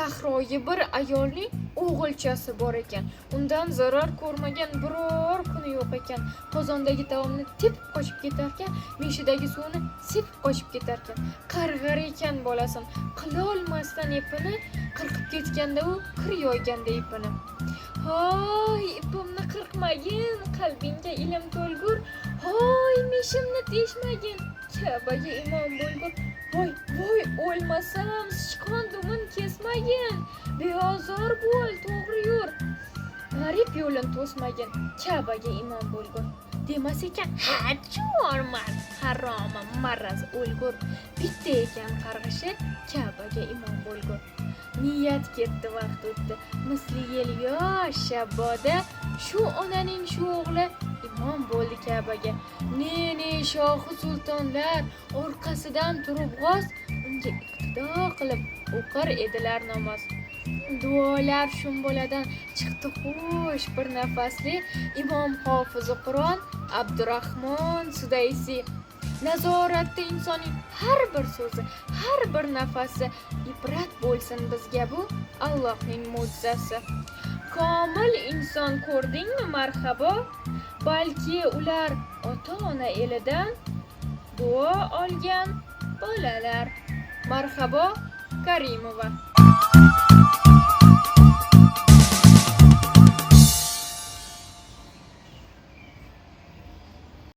Sahroyi bir ayolning o'g'ilchasi bor ekan. Undan zarar ko'rmagan biror kuni yo'q ekan. Qozondagi taomni tepib qochib ketar ekan, meshidagi suvni sepib qochib ketar ekan. Qarg'ar ekan bolasin, qila olmasdan ipini qirqib ketganda u kir yoyganda ipini. Hoy, ipimni qirqmagin, qalbingga ilm to'lgur. Hoy, meshimni teshmagin, Ka'baga imom bo'lgur. Voy, o'lmasam, sichqon dumin kesmagin. Beozor bo'l, to'g'ri yur. G'arib yo'lin to'smagin, Ka'baga imom bo'lgur. Demas ekan, chorman, haromim, maraz o'lgur. Bitta ekan qarg'ishi, Ka'baga imom bo'lgur. Niyat ketdi, vaqt o'tdi. Misli yel yosh shabboda, shu onaning shu o'g'li imom bo'ldi Ka'baga. Ne shohi sultonlar orqasidan turib g'oz unga iqtido qilib o'qir edilar namoz. Duolar shumboladan chiqdi xush bir nafasli imom hofizi Qur'on Abdurahmon Sudaysi. Nazoratda insonning har bir so'zi, har bir nafasi ibrat bo'lsin bizga bu Allohning mo'jizasi. Komil inson ko'rdingmi marhabo? Balki ular ota-ona elidan duo olgan bolalar. Marhabo Karimova.